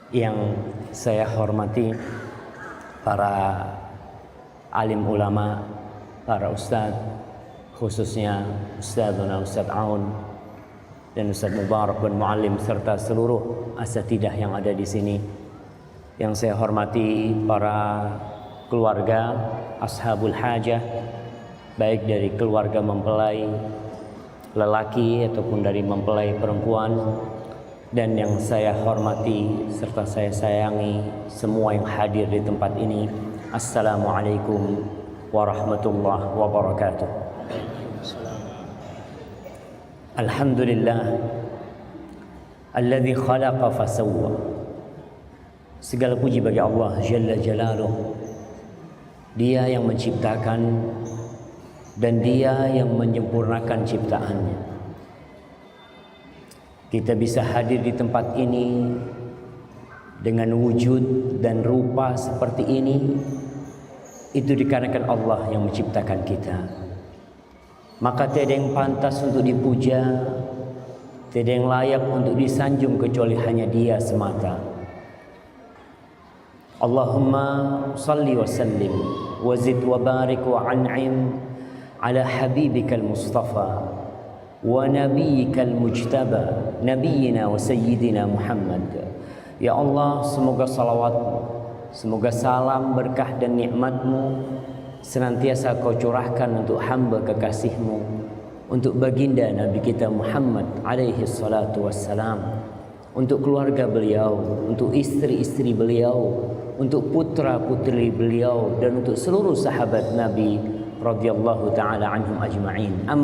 Yang saya hormati para alim ulama, para ustadz, khususnya Ustadzuna Ustadz Aun dan Ustadz Mubarak bin Muallim serta seluruh asatidah yang ada di sini. Yang saya hormati para keluarga ashabul hajah, baik dari keluarga mempelai lelaki ataupun dari mempelai perempuan. Dan yang saya hormati serta saya sayangi semua yang hadir di tempat ini. Assalamualaikum warahmatullahi wabarakatuh. Alhamdulillah alladzi khalaqa fasawwa. Segala puji bagi Allah Jalla Jalaluh. Dia yang menciptakan dan Dia yang menyempurnakan ciptaannya. Kita bisa hadir di tempat ini dengan wujud dan rupa seperti ini, itu dikarenakan Allah yang menciptakan kita. Maka tiada yang pantas untuk dipuja, tiada yang layak untuk disanjung kecuali hanya Dia semata. Allahumma salli wa sallim wa zid wa barik wa an'im ala habibikal mustafa wa nabiyyikal mujtaba nabiyyina wa sayyidina Muhammad. Ya Allah, semoga salawat-Mu, semoga salam, berkah dan nikmat-Mu senantiasa Kau curahkan untuk hamba kekasih-Mu, untuk baginda Nabi kita Muhammad alaihi salatu wassalam, untuk keluarga beliau, untuk istri-istri beliau, untuk putra-putri beliau, dan untuk seluruh sahabat Nabi radhiyallahu taala anhum ajma'in.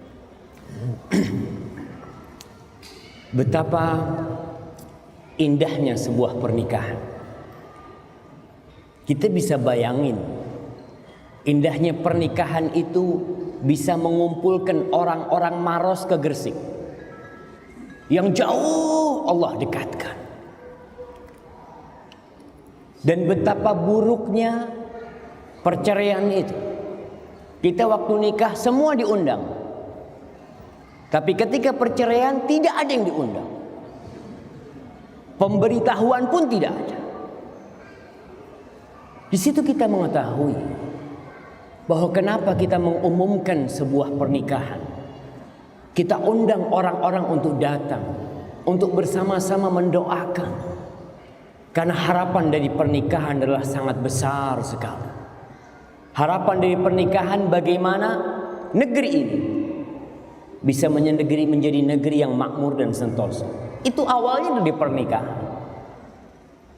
Betapa indahnya sebuah pernikahan. Kita bisa bayangin, indahnya pernikahan itu bisa mengumpulkan orang-orang Maros ke Gresik. Yang jauh Allah dekatkan. Dan betapa buruknya perceraian itu. Kita waktu nikah semua diundang. Tapi ketika perceraian tidak ada yang diundang. Pemberitahuan pun tidak ada. Di situ kita mengetahui bahwa kenapa kita mengumumkan sebuah pernikahan. Kita undang orang-orang untuk datang, untuk bersama-sama mendoakan. Karena harapan dari pernikahan adalah sangat besar sekali. Harapan dari pernikahan bagaimana negeri ini bisa menjadi negeri yang makmur dan sentosa. Itu awalnya dari pernikahan.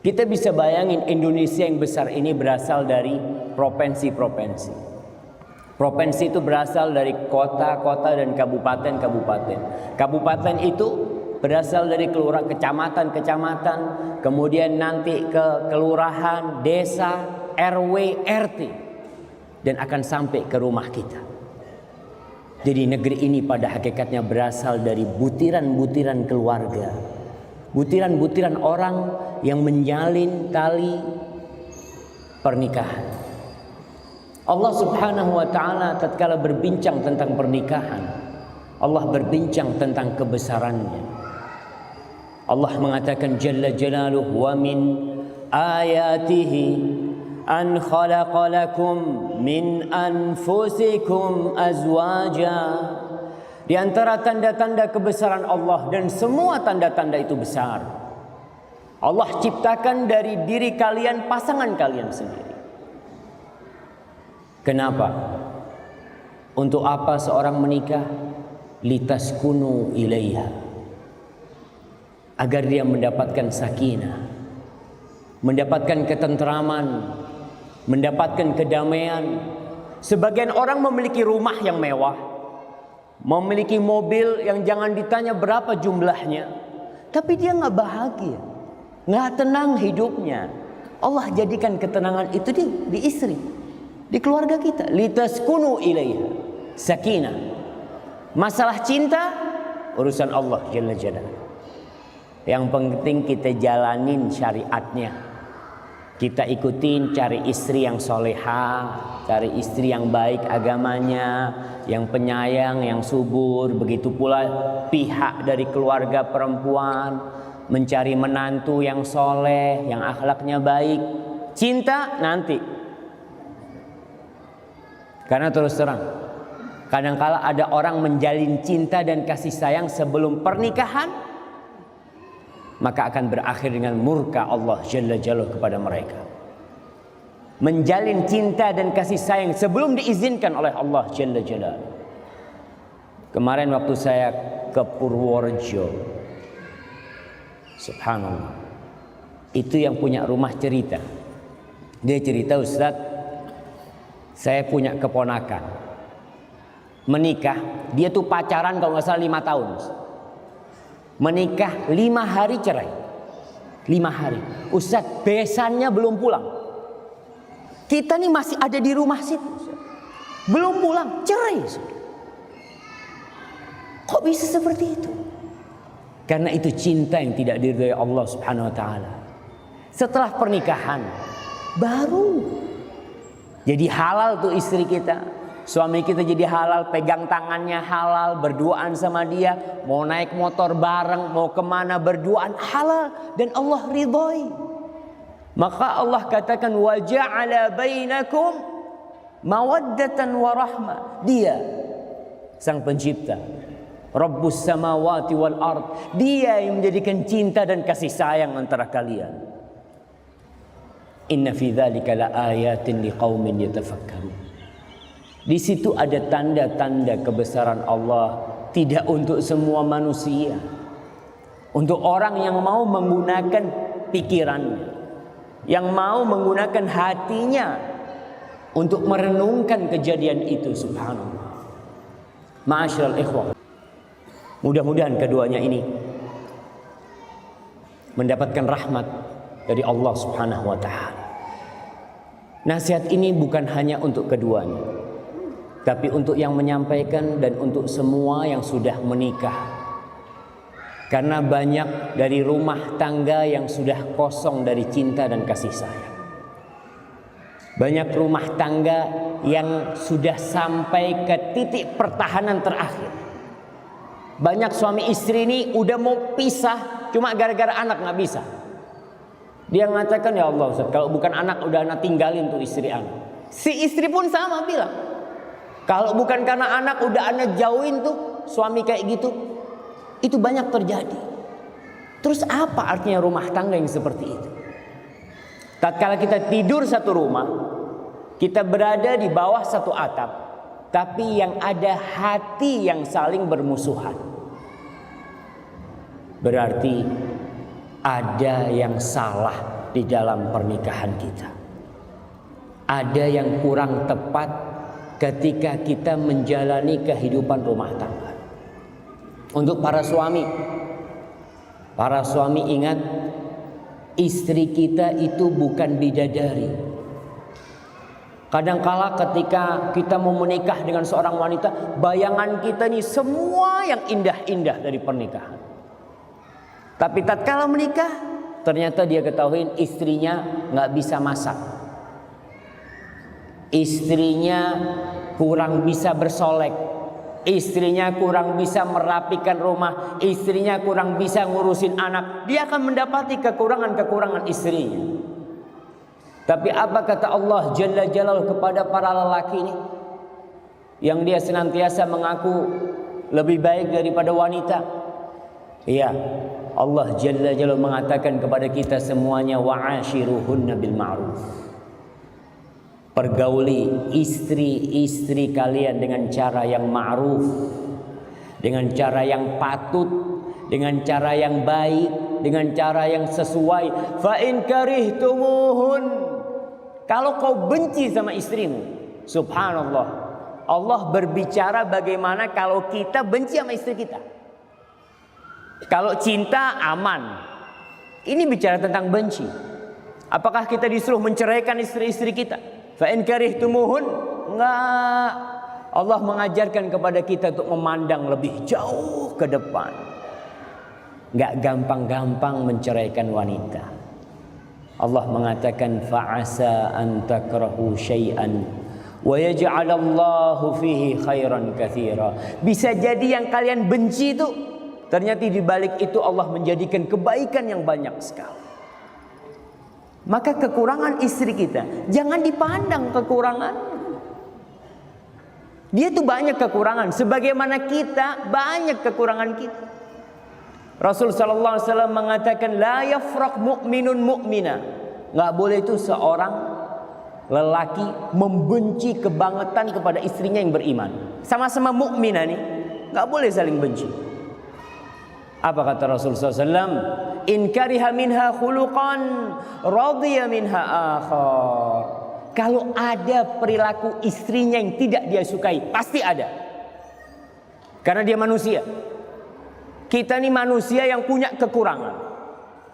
Kita bisa bayangin Indonesia yang besar ini berasal dari provinsi-provinsi. Provinsi itu berasal dari kota-kota dan kabupaten-kabupaten. Kabupaten itu berasal dari kecamatan-kecamatan, kemudian nanti ke kelurahan, desa, RW, RT, dan akan sampai ke rumah kita. Jadi negeri ini pada hakikatnya berasal dari butiran-butiran keluarga, butiran-butiran orang yang menjalin tali pernikahan. Allah Subhanahu wa ta'ala tatkala berbincang tentang pernikahan, Allah berbincang tentang kebesarannya. Allah mengatakan Jalla Jalaluhu, wa min ayatihi an khalaqa lakum min anfusikum azwaja. Di antara tanda-tanda kebesaran Allah, dan semua tanda-tanda itu besar, Allah ciptakan dari diri kalian pasangan kalian sendiri. Kenapa? Untuk apa seorang menikah? Litaskunu ilaiha, agar dia mendapatkan sakinah, mendapatkan ketenteraman, mendapatkan kedamaian. Sebagian orang memiliki rumah yang mewah, memiliki mobil yang jangan ditanya berapa jumlahnya, tapi dia nggak bahagia, nggak tenang hidupnya. Allah jadikan ketenangan itu di istri, di keluarga kita. Litaskunu ilaiha, sakinah. Masalah cinta urusan Allah Jalla Jalaluhu. Yang penting kita jalanin syariatnya. Kita ikutin, cari istri yang soleha, cari istri yang baik agamanya, yang penyayang, yang subur. Begitu pula pihak dari keluarga perempuan mencari menantu yang soleh, yang akhlaknya baik. Cinta nanti. Karena terus terang, kadangkala ada orang menjalin cinta dan kasih sayang sebelum pernikahan, maka akan berakhir dengan murka Allah Jalla Jalaluhu kepada mereka. Menjalin cinta dan kasih sayang sebelum diizinkan oleh Allah Jalla Jalaluhu. Kemarin waktu saya ke Purworejo, subhanallah, itu yang punya rumah cerita. Dia cerita, Ustaz, saya punya keponakan menikah. Dia tuh pacaran kalau nggak salah 5 tahun. Menikah 5 hari cerai. 5 hari. Ustaz, besannya belum pulang. Kita nih masih ada di rumah situ, Ustaz. Belum pulang, cerai, Ustaz. Kok bisa seperti itu? Karena itu cinta yang tidak diridhai Allah Subhanahu wa taala. Setelah pernikahan baru jadi halal tuh istri kita. Suami kita jadi halal, pegang tangannya halal, berduaan sama dia, mau naik motor bareng, mau kemana berduaan halal, dan Allah ridhoi. Maka Allah katakan wa ja'ala bainakum mawaddatan wa rahmah. Dia sang pencipta, Rabbus samawati wal ard. Dia yang menjadikan cinta dan kasih sayang antara kalian. Inna fi dzalika laayatin liqaumin yatafakkarun. Di situ ada tanda-tanda kebesaran Allah, tidak untuk semua manusia. Untuk orang yang mau menggunakan pikirannya, yang mau menggunakan hatinya untuk merenungkan kejadian itu, subhanallah. Ma'asyiral ikhwah, mudah-mudahan keduanya ini mendapatkan rahmat dari Allah Subhanahu wa taala. Nasihat ini bukan hanya untuk keduanya, tapi untuk yang menyampaikan dan untuk semua yang sudah menikah. Karena banyak dari rumah tangga yang sudah kosong dari cinta dan kasih sayang. Banyak rumah tangga yang sudah sampai ke titik pertahanan terakhir. Banyak suami istri ini udah mau pisah, cuma gara-gara anak nggak bisa. Dia mengatakan, ya Allah Ustaz, kalau bukan anak udah anak tinggalin tuh istri anak. Si istri pun sama bilang, kalau bukan karena anak udah anak jauhin tuh suami kayak gitu. Itu banyak terjadi. Terus apa artinya rumah tangga yang seperti itu? Tatkala kita tidur satu rumah, kita berada di bawah satu atap, tapi yang ada hati yang saling bermusuhan, berarti ada yang salah di dalam pernikahan kita. Ada yang kurang tepat ketika kita menjalani kehidupan rumah tangga. Untuk para suami ingat, istri kita itu bukan bidadari. Kadangkala ketika kita mau menikah dengan seorang wanita, bayangan kita nih semua yang indah-indah dari pernikahan. Tapi tatkala menikah, ternyata dia ketahui istrinya nggak bisa masak, istrinya kurang bisa bersolek, istrinya kurang bisa merapikan rumah, istrinya kurang bisa ngurusin anak. Dia akan mendapati kekurangan-kekurangan istrinya. Tapi apa kata Allah Jalla Jalaluhu kepada para lelaki ini, yang dia senantiasa mengaku lebih baik daripada wanita? Iya, Allah Jalla Jalaluhu mengatakan kepada kita semuanya, wa'ashiruhunna bil ma'ruf. Pergauli istri-istri kalian dengan cara yang ma'ruf, dengan cara yang patut, dengan cara yang baik, dengan cara yang sesuai. Fa in karihtumuhun, kalau kau benci sama istrimu, subhanallah, Allah berbicara bagaimana kalau kita benci sama istri kita. Kalau cinta aman, ini bicara tentang benci. Apakah kita disuruh menceraikan istri-istri kita? Fa in karihtumuhun, enggak. Allah mengajarkan kepada kita untuk memandang lebih jauh ke depan. Enggak gampang-gampang menceraikan wanita. Allah mengatakan fa'asa an takrahu syai'an wa yaj'alallahu fihi khairan katsira. Bisa jadi yang kalian benci itu ternyata di balik itu Allah menjadikan kebaikan yang banyak sekali. Maka kekurangan istri kita jangan dipandang kekurangan. Dia tuh banyak kekurangan, sebagaimana kita banyak kekurangan kita. Rasul sallallahu alaihi wasallam mengatakan la yafraq mu'minun mu'mina. Enggak boleh itu seorang lelaki membenci kebangetan kepada istrinya yang beriman. Sama-sama mukminah nih, enggak boleh saling benci. Apa kata Rasul sallallahu alaihi wasallam? In kariha minha khuluqan radiya minha akhar. Kalau ada perilaku istrinya yang tidak dia sukai, pasti ada. Karena dia manusia. Kita ini manusia yang punya kekurangan.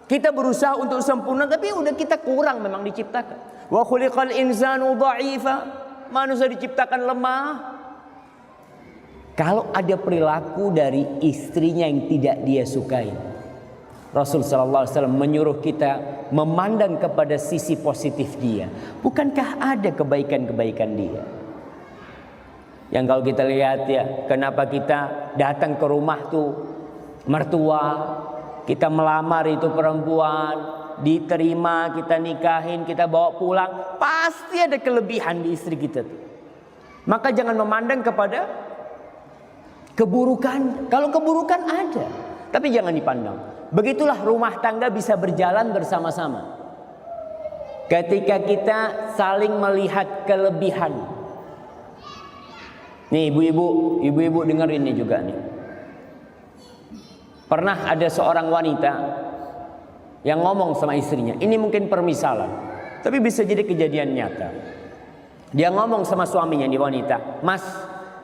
Kita berusaha untuk sempurna, tapi udah kita kurang memang diciptakan. Wa khuliqal insanu dha'ifa. Manusia diciptakan lemah. Kalau ada perilaku dari istrinya yang tidak dia sukai, Rasul sallallahu alaihi wasallam menyuruh kita memandang kepada sisi positif dia. Bukankah ada kebaikan-kebaikan dia? Yang kalau kita lihat ya, kenapa kita datang ke rumah tuh mertua, kita melamar itu perempuan, diterima, kita nikahin, kita bawa pulang, pasti ada kelebihan di istri kita tuh. Maka jangan memandang kepada keburukan. Kalau keburukan ada, tapi jangan dipandang. Begitulah rumah tangga bisa berjalan bersama-sama. Ketika kita saling melihat kelebihan. Nih ibu-ibu dengar ini juga nih. Pernah ada seorang wanita yang ngomong sama istrinya. Ini mungkin permisalan, tapi bisa jadi kejadian nyata. Dia ngomong sama suaminya nih wanita, "Mas,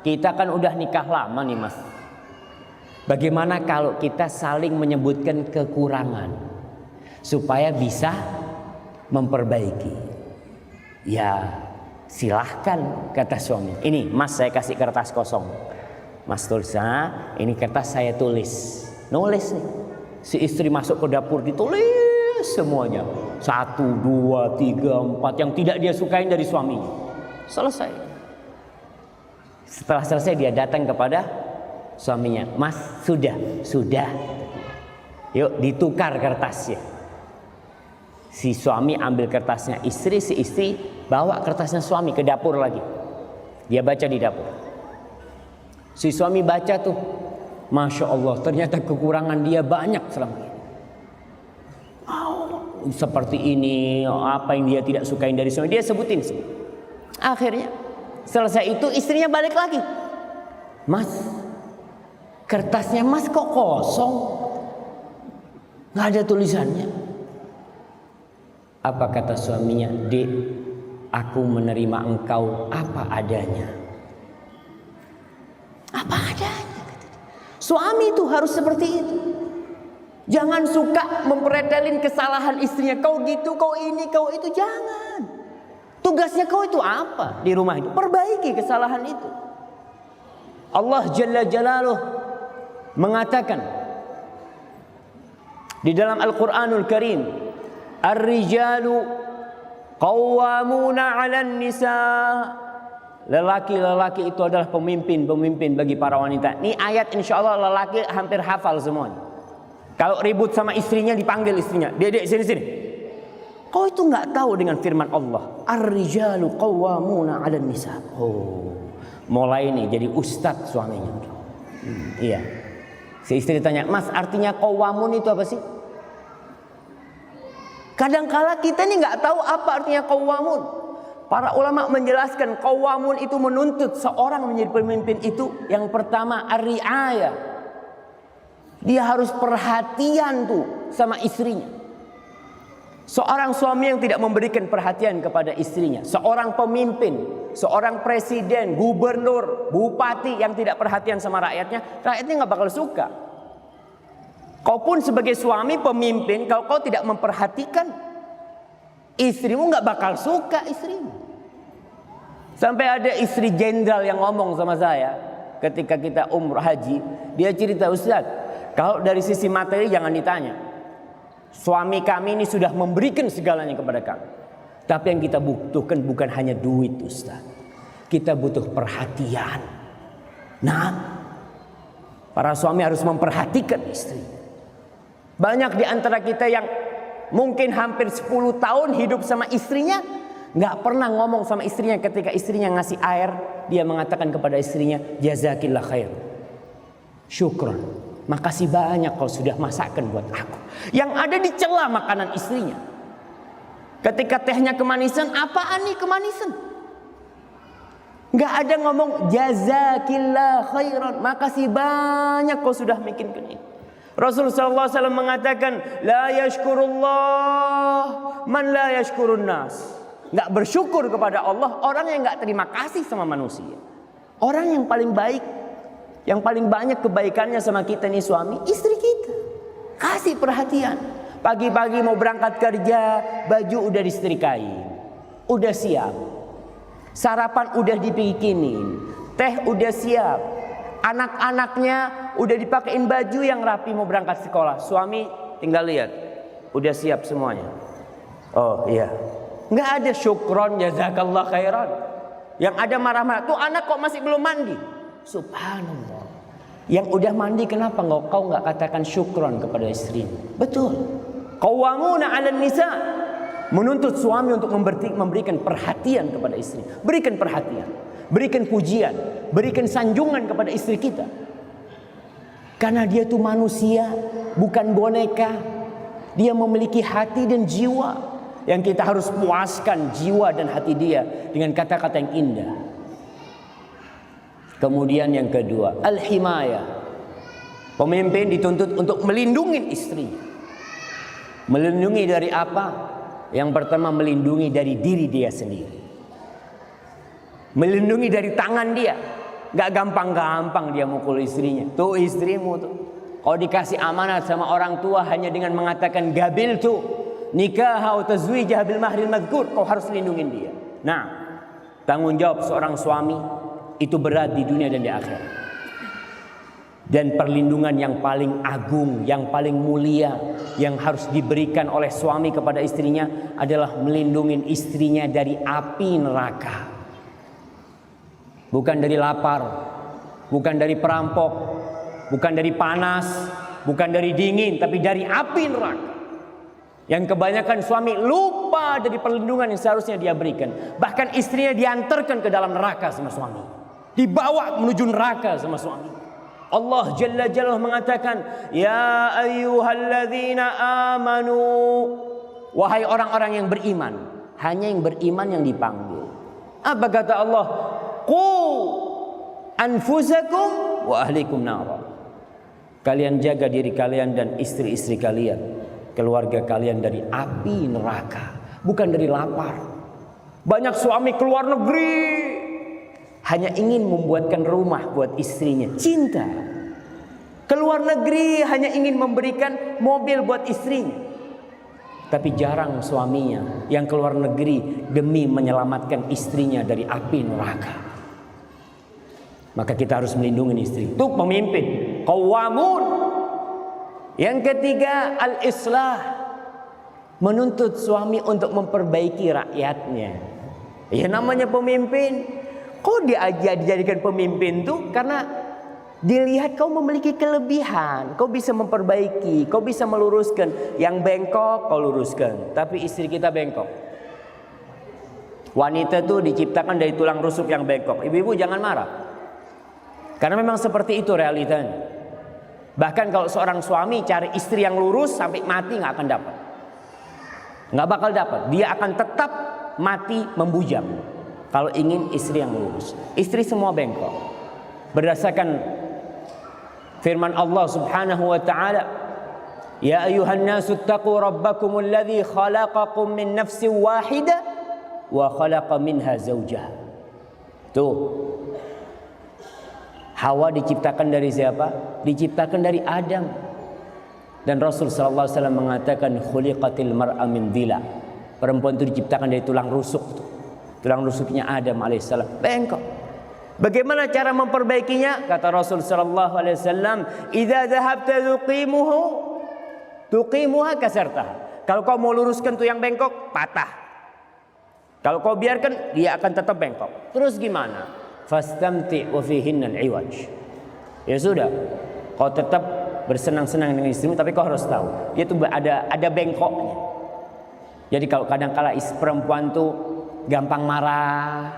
kita kan udah nikah lama nih mas. Bagaimana kalau kita saling menyebutkan kekurangan supaya bisa memperbaiki?" Ya silahkan, kata suami. "Ini mas, saya kasih kertas kosong. Mas tulis, ini kertas saya tulis." Nulis nih. Si istri masuk ke dapur, ditulis semuanya. 1, 2, 3, 4 yang tidak dia sukain dari suaminya. Selesai. Setelah selesai dia datang kepada suaminya. "Mas, sudah. Yuk ditukar kertasnya." Si suami ambil kertasnya istri, si istri bawa kertasnya suami ke dapur lagi. Dia baca di dapur. Si suami baca tuh, Masya Allah, ternyata kekurangan dia banyak selama ini. Seperti ini, apa yang dia tidak sukain dari suami, dia sebutin sih. Akhirnya selesai itu istrinya balik lagi. "Mas, kertasnya mas kok kosong? Nggak ada tulisannya." Apa kata suaminya? "Dek, aku menerima engkau apa adanya." Apa adanya. Suami itu harus seperti itu. Jangan suka mempretelin kesalahan istrinya. Kau gitu, kau ini, kau itu. Jangan. Tugasnya kau itu apa di rumah itu? Perbaiki kesalahan itu. Allah Jalla Jalaluh mengatakan di dalam Al-Quranul Karim, "Ar-rijalu qawwamuna 'alan nisa." Lelaki-lelaki itu adalah pemimpin bagi para wanita. Ini ayat insya Allah lelaki hampir hafal semua. Kalau ribut sama istrinya dipanggil istrinya, "Dek, sini. Kau itu nggak tahu dengan firman Allah, "Ar-rijalu qawwamuna 'alan nisa." Oh, mulai nih jadi ustadz suaminya. Iya. Si istri tanya, "Mas, artinya qawwamun itu apa sih?" Kadangkala kita nih nggak tahu apa artinya qawwamun. Para ulama menjelaskan qawamun itu menuntut seorang menjadi pemimpin itu yang pertama ar-ri'ayah. Dia harus perhatian tuh sama istrinya. Seorang suami yang tidak memberikan perhatian kepada istrinya, seorang pemimpin, seorang presiden, gubernur, bupati yang tidak perhatian sama rakyatnya nggak bakal suka. Kau pun sebagai suami pemimpin, kalau kau tidak memperhatikan istrimu, nggak bakal suka istrimu. Sampai ada istri jenderal yang ngomong sama saya ketika kita umrah haji. Dia cerita, "Ustaz, kalau dari sisi materi jangan ditanya. Suami kami ini sudah memberikan segalanya kepada kami. Tapi yang kita butuhkan bukan hanya duit, Ustaz. Kita butuh perhatian." Nah, Para suami harus memperhatikan istri. Banyak di antara kita yang mungkin hampir 10 tahun hidup sama istrinya, nggak pernah ngomong sama istrinya. Ketika istrinya ngasih air, dia mengatakan kepada istrinya, jazakillah khair, syukron, makasih banyak kau sudah masakkan buat aku. Yang ada dicela makanan istrinya. Ketika tehnya kemanisan, apaan nih kemanisan? Nggak ada ngomong jazakillah khairan, makasih banyak kau sudah bikinkan ini. Rasulullah SAW mengatakan, la yashkurullah man la yashkurun nas. Nggak bersyukur kepada Allah orang yang nggak terima kasih sama manusia. Orang yang paling baik, yang paling banyak kebaikannya sama kita nih suami, istri kita. Kasih perhatian. Pagi-pagi mau berangkat kerja, baju udah disetrikain, udah siap. Sarapan udah dibikinin, teh udah siap, anak-anaknya udah dipakein baju yang rapi mau berangkat sekolah. Suami tinggal lihat, udah siap semuanya. Oh iya, nggak ada syukron jazakallah khairan. Yang ada marah-marah, tuh anak kok masih belum mandi. Subhanallah. Yang udah mandi kenapa kau nggak katakan syukron kepada istrimu? Betul. Qawwamuna 'alan nisa. Menuntut suami untuk memberikan perhatian kepada istri. Berikan perhatian, berikan pujian, berikan sanjungan kepada istri kita. Karena dia itu manusia, bukan boneka. Dia memiliki hati dan jiwa. Yang kita harus puaskan jiwa dan hati dia dengan kata-kata yang indah. Kemudian yang kedua, al-himayah. Pemimpin dituntut untuk melindungi istri. Melindungi dari apa? Yang pertama, melindungi dari diri dia sendiri. Melindungi dari tangan dia. Gak gampang-gampang dia mukul istrinya. Tuh istrimu tuh, kalau dikasih amanat sama orang tua hanya dengan mengatakan gabil tuh nikah atau tazwijah bil mahril madhkur, kau harus lindungin dia. Nah, tanggung jawab seorang suami itu berat di dunia dan di akhirat. Dan perlindungan yang paling agung, yang paling mulia, yang harus diberikan oleh suami kepada istrinya adalah melindungi istrinya dari api neraka. Bukan dari lapar, bukan dari perampok, bukan dari panas, bukan dari dingin, tapi dari api neraka. Yang kebanyakan suami lupa dari perlindungan yang seharusnya dia berikan. Bahkan istrinya diantarkan ke dalam neraka sama suami, dibawa menuju neraka sama suami. Allah Jalla Jalla mengatakan, ya ayyuhalladzina amanu, wahai orang-orang yang beriman. Hanya yang beriman yang dipanggil. Apa kata Allah? Qu anfusakum wa ahlikum nara. Kalian jaga diri kalian dan istri-istri kalian, keluarga kalian dari api neraka, bukan dari lapar. Banyak suami keluar negeri hanya ingin membuatkan rumah buat istrinya, cinta. Keluar negeri hanya ingin memberikan mobil buat istrinya. Tapi jarang suaminya yang keluar negeri demi menyelamatkan istrinya dari api neraka. Maka kita harus melindungi istri. Itu pemimpin, qawwamun. Yang ketiga, al-islah. Menuntut suami untuk memperbaiki rakyatnya. Ya namanya pemimpin. Kau dijadikan pemimpin tuh karena dilihat kau memiliki kelebihan, kau bisa memperbaiki, kau bisa meluruskan. Yang bengkok kau luruskan. Tapi istri kita bengkok. Wanita tuh diciptakan dari tulang rusuk yang bengkok. Ibu-ibu jangan marah, karena memang seperti itu realitanya. Bahkan kalau seorang suami cari istri yang lurus sampai mati nggak akan dapat, nggak bakal dapat. Dia akan tetap mati membujang. Kalau ingin istri yang lurus, istri semua bengkok. Berdasarkan firman Allah Subhanahu wa taala, ya ayuhan nasu taqu rabbakumul ladzi khalaqakum min nafsin wahidah wa khalaqa minha zawjaha. Tuh, Hawa diciptakan dari siapa? Diciptakan dari Adam. Dan Rasul sallallahu alaihi wasallam mengatakan khuliqatil mar'a min dhila. Perempuan itu diciptakan dari tulang rusuk tuh. Tulang rusuknya Adam alaihissalam bengkok. Bagaimana cara memperbaikinya? Kata Rasul sallallahu alaihi wasallam, "Idza dhahabta tuqimuha kasartaha." Kalau kau mau luruskan tuh yang bengkok, patah. Kalau kau biarkan, dia akan tetap bengkok. Terus gimana? Fastamti wa fihinna al-iwaj. Ya sudah, Kau tetap bersenang-senang dengan istrimu, tapi kau harus tahu dia tuh ada bengkoknya. Jadi kalau kadang-kala perempuan tuh gampang marah,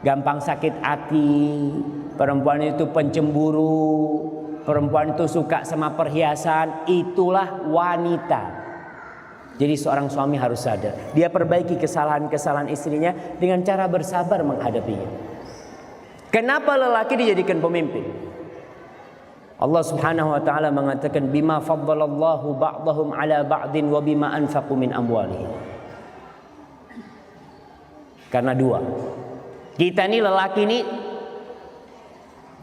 gampang sakit hati, perempuan itu pencemburu, perempuan itu suka sama perhiasan, itulah wanita. Jadi seorang suami harus sadar, dia perbaiki kesalahan-kesalahan istrinya dengan cara bersabar menghadapinya. Kenapa lelaki dijadikan pemimpin? Allah Subhanahu wa taala mengatakan bima faddalallahu ba'dahum 'ala ba'din wa bima anfaqu min amwalihim. Karena dua. Kita ini lelaki ini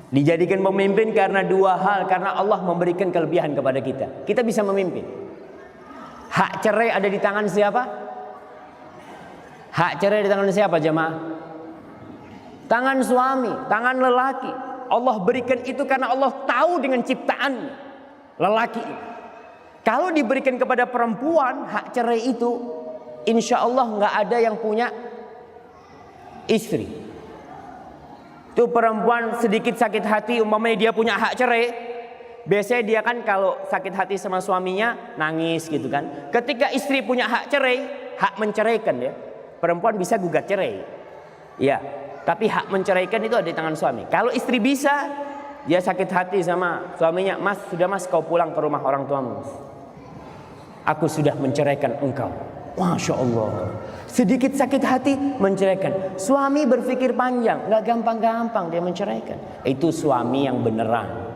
dijadikan pemimpin karena dua hal, karena Allah memberikan kelebihan kepada kita. Kita bisa memimpin. Hak cerai ada di tangan siapa? Hak cerai di tangan siapa jemaah? Tangan suami, tangan lelaki. Allah berikan itu karena Allah tahu dengan ciptaan lelaki. Kalau diberikan kepada perempuan hak cerai itu, insya Allah nggak ada yang punya istri. Itu perempuan sedikit sakit hati, umpamanya dia punya hak cerai. Biasanya dia kan kalau sakit hati sama suaminya nangis gitu kan. Ketika istri punya hak cerai, hak menceraikan ya. Perempuan bisa gugat cerai. Ya, tapi hak menceraikan itu ada di tangan suami. Kalau istri bisa, dia sakit hati sama suaminya, "Mas, sudah Mas kau pulang ke rumah orang tuamu. Aku sudah menceraikan engkau." Masya Allah. Sedikit sakit hati menceraikan. Suami berpikir panjang, nggak gampang-gampang dia menceraikan. Itu suami yang beneran.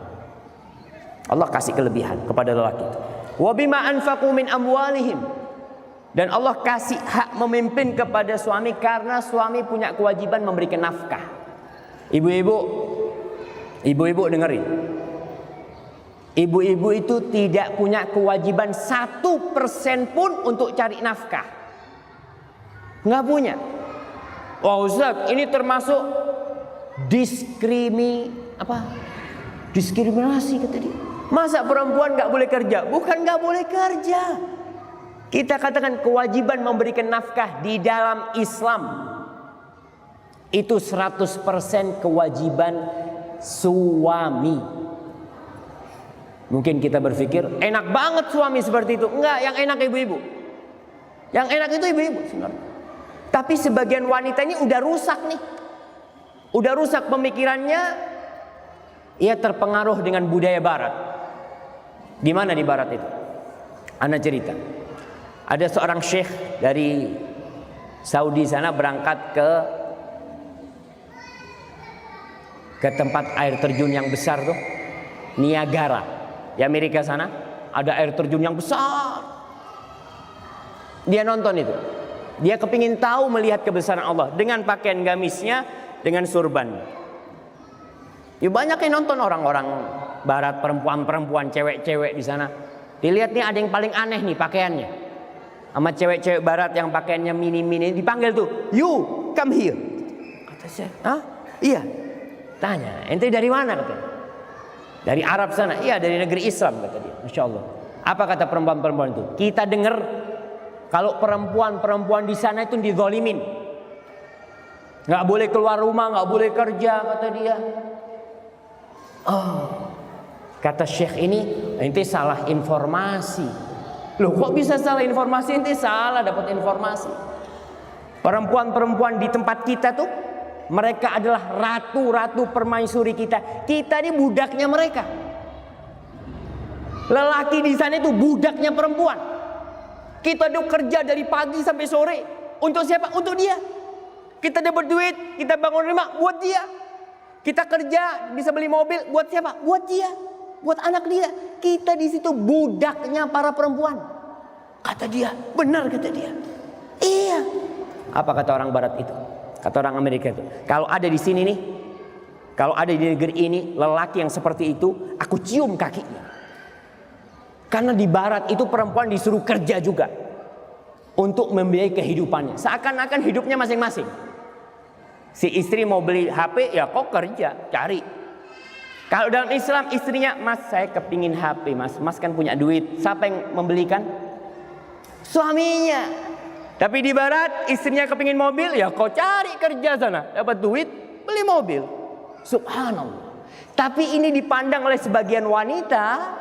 Allah kasih kelebihan kepada lelaki itu. Wa bima anfaqu min amwalihim. Dan Allah kasih hak memimpin kepada suami karena suami punya kewajiban memberikan nafkah. Ibu-ibu dengerin. Ibu-ibu itu tidak punya kewajiban 1% pun untuk cari nafkah. Nggak punya. Wah Ustaz, ini termasuk diskriminasi kata dia. Masa perempuan nggak boleh kerja? Bukan nggak boleh kerja. Kita katakan kewajiban memberikan nafkah di dalam Islam itu 100% kewajiban suami. Mungkin kita berpikir enak banget suami seperti itu. Enggak, yang enak ibu-ibu. Yang enak itu ibu-ibu sebenarnya. Tapi sebagian wanita ini udah rusak nih. Udah rusak pemikirannya. Ia terpengaruh dengan budaya barat. Gimana di barat itu? Ana cerita. Ada seorang syekh dari Saudi sana berangkat ke tempat air terjun yang besar tuh, Niagara. Di Amerika sana ada air terjun yang besar. Dia nonton itu. Dia kepingin tahu melihat kebesaran Allah dengan pakaian gamisnya, dengan surbannya. Ya banyak yang nonton orang-orang barat, perempuan-perempuan, cewek-cewek di sana. Dilihat nih ada yang paling aneh nih pakaiannya. Sama cewek-cewek barat yang pakaiannya mini-mini dipanggil tuh, "You come here." Kata saya, "Hah? Iya." Tanya, "Ente dari mana?" katanya. "Dari Arab sana." "Iya, dari negeri Islam," kata dia. Masya Allah. Apa kata perempuan-perempuan itu? Kita dengar kalau perempuan-perempuan di sana itu dizolimin. Nggak boleh keluar rumah, nggak boleh kerja, kata dia. Oh, kata syekh ini, ente salah informasi. Loh kok bisa salah informasi? Ente salah dapat informasi. Perempuan-perempuan di tempat kita tuh, mereka adalah ratu-ratu permaisuri kita. Kita ini budaknya mereka. Lelaki di sana itu budaknya perempuan. Kita tuh kerja dari pagi sampai sore. Untuk siapa? Untuk dia. Kita dapat duit, kita bangun rumah buat dia. Kita kerja bisa beli mobil buat siapa? Buat dia, buat anak dia. Kita di situ budaknya para perempuan. Kata dia, benar kata dia. Iya. Apa kata orang barat itu? Kata orang Amerika itu, kalau ada di sini nih, kalau ada di negeri ini lelaki yang seperti itu, aku cium kakinya. Karena di barat itu perempuan disuruh kerja juga untuk membiayai kehidupannya. Seakan-akan hidupnya masing-masing. Si istri mau beli HP, ya kok kerja, cari. Kalau dalam Islam istrinya, "Mas saya kepingin HP mas, mas kan punya duit." Siapa yang membelikan? Suaminya. Tapi di barat istrinya kepingin mobil, ya kau cari kerja sana, dapat duit, beli mobil. Subhanallah. Tapi ini dipandang oleh sebagian wanita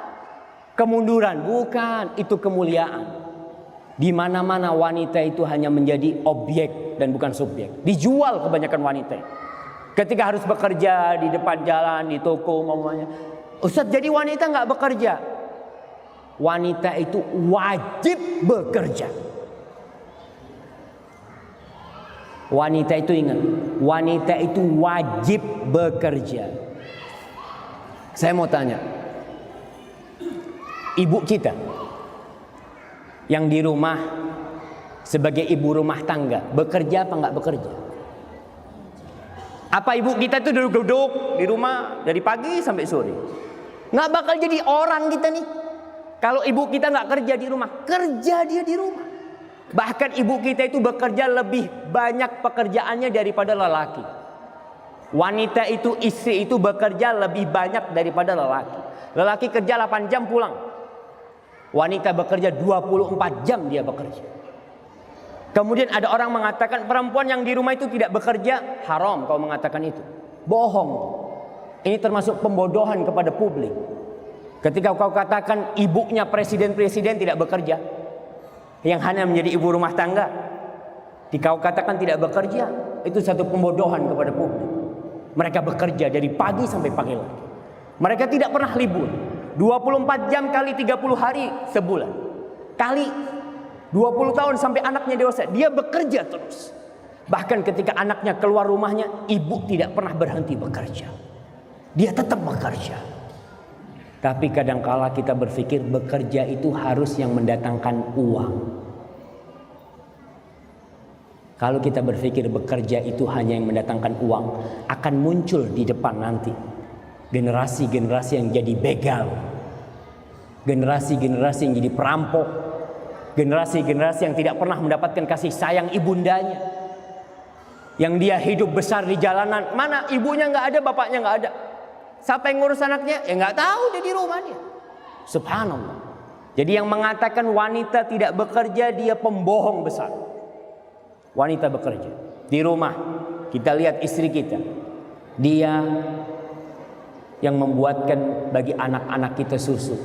kemunduran. Bukan, itu kemuliaan. Di mana-mana wanita itu hanya menjadi objek dan bukan subjek. Dijual kebanyakan wanita. Ketika harus bekerja di depan jalan, di toko umpamanya. Ustaz, jadi wanita nggak bekerja. Wanita itu wajib bekerja. Wanita itu ingat, wanita itu wajib bekerja. Saya mau tanya, ibu kita yang di rumah sebagai ibu rumah tangga, bekerja apa nggak bekerja? Apa ibu kita tuh duduk-duduk di rumah dari pagi sampai sore? Nggak bakal jadi orang kita nih. Kalau ibu kita nggak kerja di rumah, kerja dia di rumah. Bahkan ibu kita itu bekerja lebih banyak pekerjaannya daripada lelaki. Wanita itu, istri itu bekerja lebih banyak daripada lelaki. Lelaki kerja 8 jam pulang. Wanita bekerja 24 jam dia bekerja. Kemudian ada orang mengatakan perempuan yang di rumah itu tidak bekerja, haram kau mengatakan itu. Bohong. Ini termasuk pembodohan kepada publik. Ketika kau katakan ibunya presiden-presiden tidak bekerja, yang hanya menjadi ibu rumah tangga, kau katakan tidak bekerja, itu satu pembodohan kepada publik. Mereka bekerja dari pagi sampai pagi lagi. Mereka tidak pernah libur. 24 jam kali 30 hari sebulan. Kali 20 tahun sampai anaknya dewasa, dia bekerja terus. Bahkan ketika anaknya keluar rumahnya, ibu tidak pernah berhenti bekerja. Dia tetap bekerja. Tapi kadangkala kita berpikir bekerja itu harus yang mendatangkan uang. Kalau kita berpikir bekerja itu hanya yang mendatangkan uang, akan muncul di depan nanti generasi-generasi yang jadi begal, generasi-generasi yang jadi perampok, generasi-generasi yang tidak pernah mendapatkan kasih sayang ibundanya, yang dia hidup besar di jalanan, mana ibunya nggak ada, bapaknya nggak ada. Siapa yang ngurus anaknya? Ya nggak tahu, dia di rumah dia. Subhanallah. Jadi yang mengatakan wanita tidak bekerja, dia pembohong besar. Wanita bekerja di rumah. Kita lihat istri kita, dia yang membuatkan bagi anak-anak kita susu.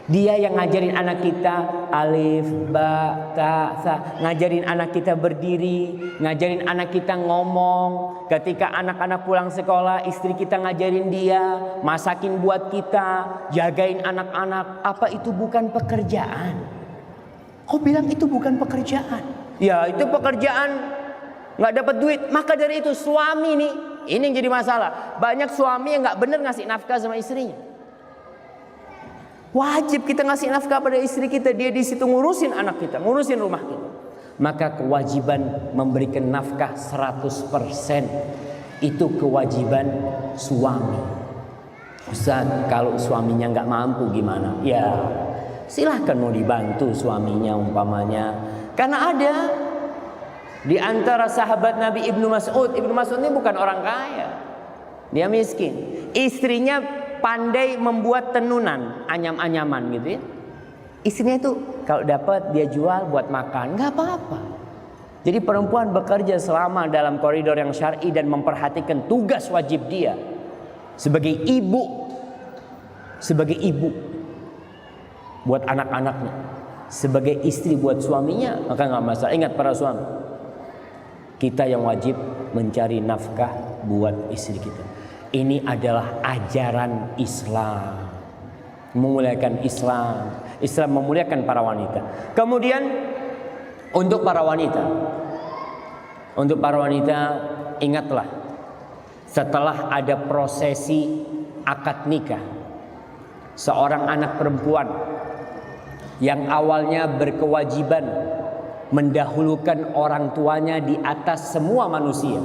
Dia yang ngajarin anak kita alif, ba, ta, sa. Ngajarin anak kita berdiri, ngajarin anak kita ngomong. Ketika anak-anak pulang sekolah, istri kita ngajarin dia, masakin buat kita, jagain anak-anak. Apa itu bukan pekerjaan? Kau bilang itu bukan pekerjaan? Ya, itu pekerjaan, nggak dapat duit. Maka dari itu suami nih, ini yang jadi masalah. Banyak suami yang nggak benar ngasih nafkah sama istrinya. Wajib kita ngasih nafkah pada istri kita. Dia di situ ngurusin anak kita, ngurusin rumah kita. Maka kewajiban memberikan nafkah 100% itu kewajiban suami. Ustaz, kalau suaminya nggak mampu gimana? Ya, silahkan mau dibantu suaminya umpamanya. Karena ada di antara sahabat Nabi Ibnu Mas'ud. Ibnu Mas'ud ini bukan orang kaya, dia miskin. Istrinya pandai membuat tenunan, anyam-anyaman gitu ya. Istrinya itu kalau dapat dia jual buat makan, nggak apa-apa. Jadi perempuan bekerja selama dalam koridor yang syar'i dan memperhatikan tugas wajib dia sebagai ibu buat anak-anaknya, sebagai istri buat suaminya, maka nggak masalah. Ingat para suami, kita yang wajib mencari nafkah buat istri kita. Ini adalah ajaran Islam, memuliakan Islam. Islam memuliakan para wanita. Kemudian untuk para wanita, ingatlah, setelah ada prosesi akad nikah, seorang anak perempuan yang awalnya berkewajiban mendahulukan orang tuanya di atas semua manusia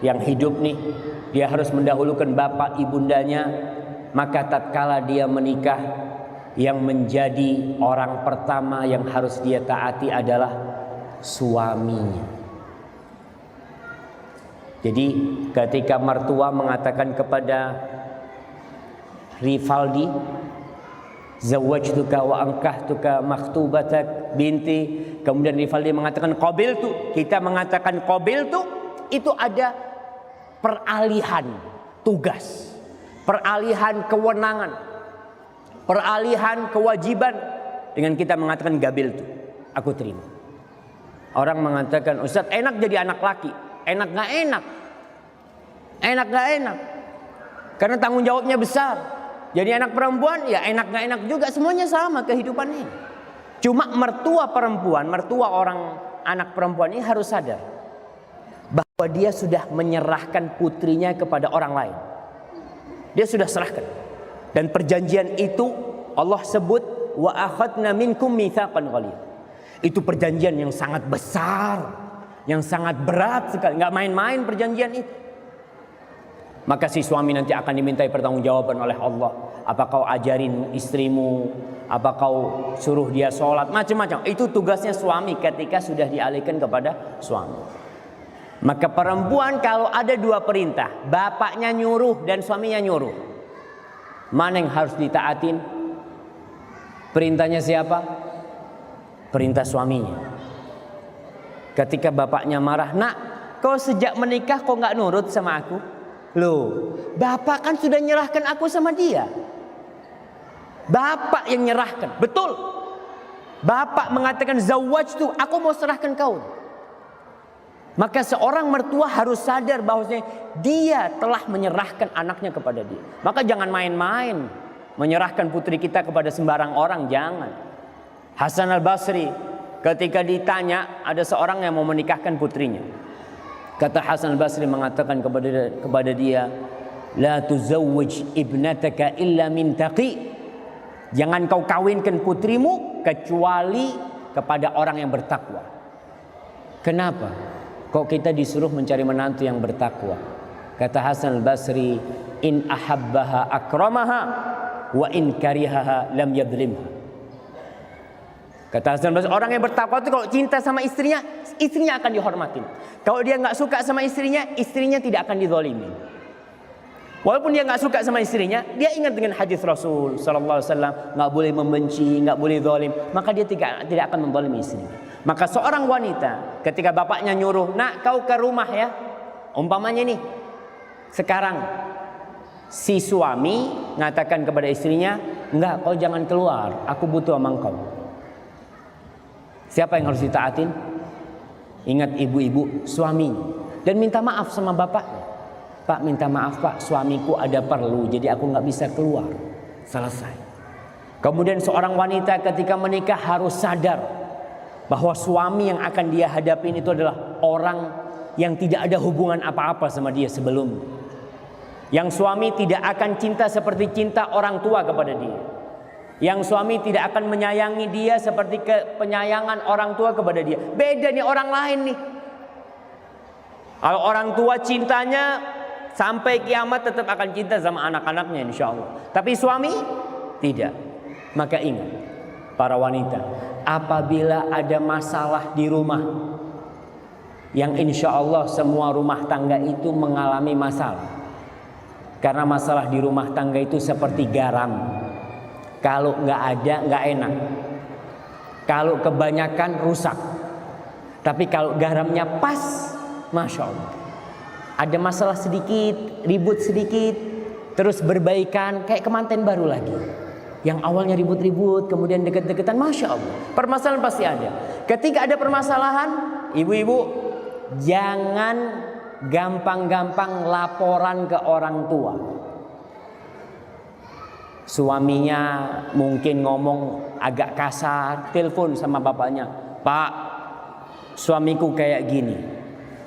yang hidup nih, dia harus mendahulukan bapak ibundanya. Maka tatkala dia menikah, yang menjadi orang pertama yang harus dia taati adalah suaminya. Jadi ketika mertua mengatakan kepada Rifaldi, zawajtuka wa ankahtuka makhtubatak binti, kemudian Rifaldi mengatakan qabiltu, kita mengatakan qabiltu, itu ada peralihan tugas. peralihan kewenangan, peralihan kewajiban, dengan kita mengatakan gabil itu, aku terima. Orang mengatakan, Ustaz enak jadi anak laki. Enak gak enak? Enak gak enak? Karena tanggung jawabnya besar. Jadi anak perempuan ya enak gak enak juga, semuanya sama kehidupannya. Cuma mertua perempuan, mertua orang anak perempuan ini harus sadar bahwa dia sudah menyerahkan putrinya kepada orang lain. Dia sudah serahkan. Dan perjanjian itu Allah sebut wa akhadna minkum mitsaqan ghalidha. Itu perjanjian yang sangat besar, yang sangat berat sekali, nggak main-main perjanjian itu. Maka si suami nanti akan dimintai pertanggungjawaban oleh Allah. Apa kau ajarin istrimu? Apa kau suruh dia sholat? Macam-macam. Itu tugasnya suami ketika sudah dialihkan kepada suami. Maka perempuan kalau ada dua perintah, bapaknya nyuruh dan suaminya nyuruh, mana yang harus ditaatin? Perintahnya siapa? Perintah suaminya. Ketika bapaknya marah, nak, kau sejak menikah kau nggak nurut sama aku? Loh, bapak kan sudah nyerahkan aku sama dia. Bapak yang nyerahkan, betul. Bapak mengatakan zawwajtu, aku mau serahkan kau. Maka seorang mertua harus sadar bahwasanya dia telah menyerahkan anaknya kepada dia. Maka jangan main-main menyerahkan putri kita kepada sembarang orang, jangan. Hasan al-Basri ketika ditanya ada seorang yang mau menikahkan putrinya. Kata Hasan al-Basri mengatakan kepada dia, la tuzawwij ibnataka illa min taqi. Jangan kau kawinkan putrimu kecuali kepada orang yang bertakwa. Kenapa? Kok kita disuruh mencari menantu yang bertakwa? Kata Hasan al-Basri, in ahabbaha akramaha wa in karihaha lam yadhlimha. Kata Hasan al-Basri, orang yang bertakwa itu kalau cinta sama istrinya, istrinya akan dihormatin. Kalau dia nggak suka sama istrinya, istrinya tidak akan dizalimi. Walaupun dia nggak suka sama istrinya, dia ingat dengan hadis Rasul Sallallahu Alaihi Wasallam, nggak boleh membenci, nggak boleh zalim, maka dia tidak akan menzalimi istrinya. Maka seorang wanita ketika bapaknya nyuruh, nak kau ke rumah ya, umpamanya nih, sekarang si suami mengatakan kepada istrinya, enggak, kau jangan keluar, aku butuh sama engkau. Siapa yang harus ditaatin? Ingat ibu-ibu, suami. Dan minta maaf sama bapaknya. Pak, minta maaf pak, suamiku ada perlu, jadi aku nggak bisa keluar. Selesai. Kemudian seorang wanita ketika menikah harus sadar bahwa suami yang akan dia hadapin itu adalah orang yang tidak ada hubungan apa-apa sama dia sebelumnya. Yang suami tidak akan cinta seperti cinta orang tua kepada dia. Yang suami tidak akan menyayangi dia seperti penyayangan orang tua kepada dia. Beda nih orang lain nih. Kalau orang tua cintanya sampai kiamat tetap akan cinta sama anak-anaknya insya Allah. Tapi suami tidak. Maka ingat para wanita, apabila ada masalah di rumah, yang insya Allah semua rumah tangga itu mengalami masalah. Karena masalah di rumah tangga itu seperti garam. Kalau nggak ada nggak enak. Kalau kebanyakan rusak. Tapi kalau garamnya pas, masya Allah. Ada masalah sedikit, ribut sedikit, terus berbaikan kayak kemanten baru lagi. Yang awalnya ribut-ribut, kemudian deket-deketan, masya Allah. Permasalahan pasti ada. Ketika ada permasalahan, ibu-ibu jangan gampang-gampang laporan ke orang tua. Suaminya mungkin ngomong agak kasar, telepon sama bapaknya, Pak, suamiku kayak gini.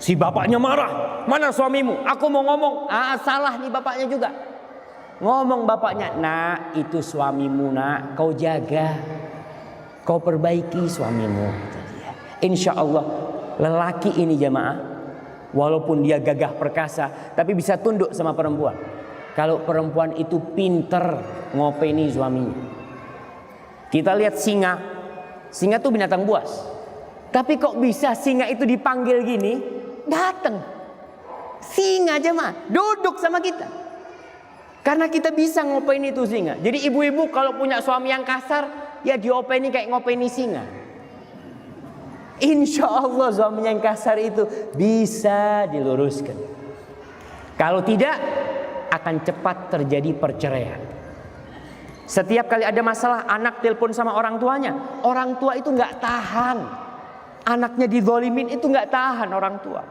Si bapaknya marah, mana suamimu? Aku mau ngomong, salah nih bapaknya juga. Ngomong bapaknya, nak itu suamimu nak, kau jaga, kau perbaiki suamimu. Insya Allah lelaki ini jamaah, walaupun dia gagah perkasa, tapi bisa tunduk sama perempuan. Kalau perempuan itu pinter ngopeni suaminya. Kita lihat singa. Singa itu binatang buas. Tapi kok bisa singa itu dipanggil gini? Datang. Singa aja mah duduk sama kita. Karena kita bisa ngopeni itu singa. Jadi ibu-ibu kalau punya suami yang kasar, ya diopeni kayak ngopeni singa. Insya Allah suaminya yang kasar itu bisa diluruskan. Kalau tidak, akan cepat terjadi perceraian. Setiap kali ada masalah, anak telepon sama orang tuanya, orang tua itu nggak tahan. Anaknya dizolimin itu nggak tahan orang tua.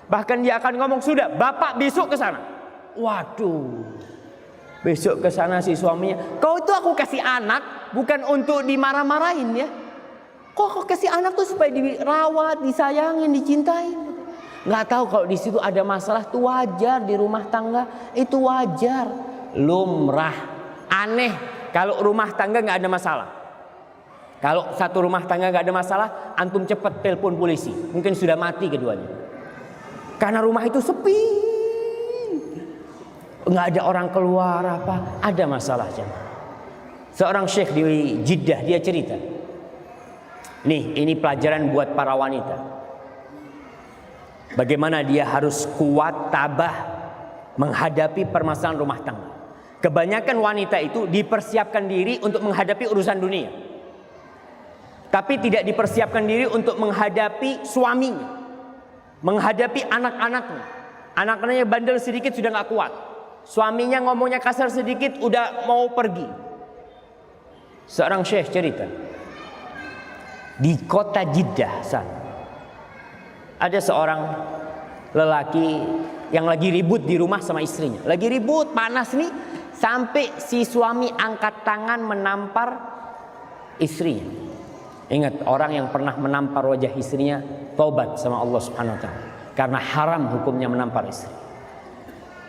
Bahkan dia akan ngomong, sudah, bapak besok ke sana. Waduh, besok ke sana si suaminya, kau itu aku kasih anak bukan untuk dimarah-marahin ya. Kok aku kasih anak tuh supaya dirawat, disayangin, dicintai. Nggak tahu kalau di situ ada masalah, itu wajar di rumah tangga, itu wajar, lumrah. Aneh kalau rumah tangga nggak ada masalah. Kalau satu rumah tangga nggak ada masalah, antum cepat telepon polisi, mungkin sudah mati keduanya. Karena rumah itu sepi, nggak ada orang keluar apa, ada masalah jemaah. Seorang syekh di Jeddah dia cerita, nih ini pelajaran buat para wanita. Bagaimana dia harus kuat, tabah menghadapi permasalahan rumah tangga. Kebanyakan wanita itu dipersiapkan diri untuk menghadapi urusan dunia, tapi tidak dipersiapkan diri untuk menghadapi suaminya, menghadapi anak-anaknya. Anak-anaknya bandel sedikit sudah nggak kuat, suaminya ngomongnya kasar sedikit udah mau pergi. Seorang syekh cerita, di kota Jeddah sana ada seorang lelaki yang lagi ribut di rumah sama istrinya. Lagi ribut, panas nih, sampai si suami angkat tangan menampar istrinya. Ingat, orang yang pernah menampar wajah istrinya taubat sama Allah Subhanahu wa taala, karena haram hukumnya menampar istri.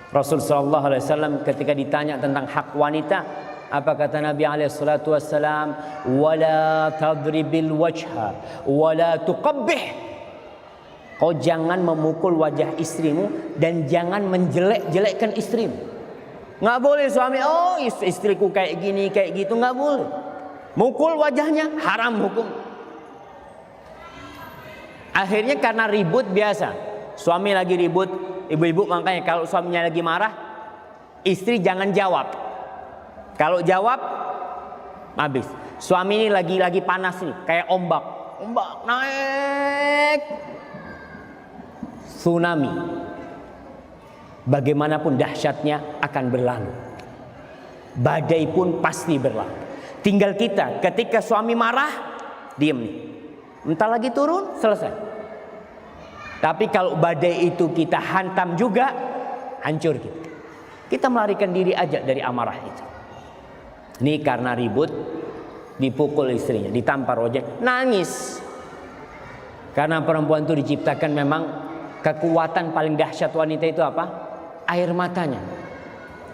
Rasul sallallahu alaihi wasallam ketika ditanya tentang hak wanita, apa kata Nabi alaihi salatu wasallam? Wala tadribil wajha wala tuqabbih. Kau jangan memukul wajah istrimu dan jangan menjelek-jelekkan istrimu. Nggak boleh suami, oh istriku kayak gini kayak gitu, nggak boleh. Mukul wajahnya haram hukum. Akhirnya karena ribut biasa, suami lagi ribut, ibu-ibu makanya kalau suaminya lagi marah, istri jangan jawab. Kalau jawab, habis. Suami ini lagi panas nih, kayak ombak naik, tsunami. Bagaimanapun dahsyatnya akan berlalu. Badai pun pasti berlalu. Tinggal kita ketika suami marah, diem nih. Entar lagi turun, selesai. Tapi kalau badai itu kita hantam juga, hancur kita. Kita melarikan diri aja dari amarah itu. Ini karena ribut, dipukul istrinya, ditampar wajah, nangis. Karena perempuan itu diciptakan memang kekuatan paling dahsyat wanita itu apa? Air matanya.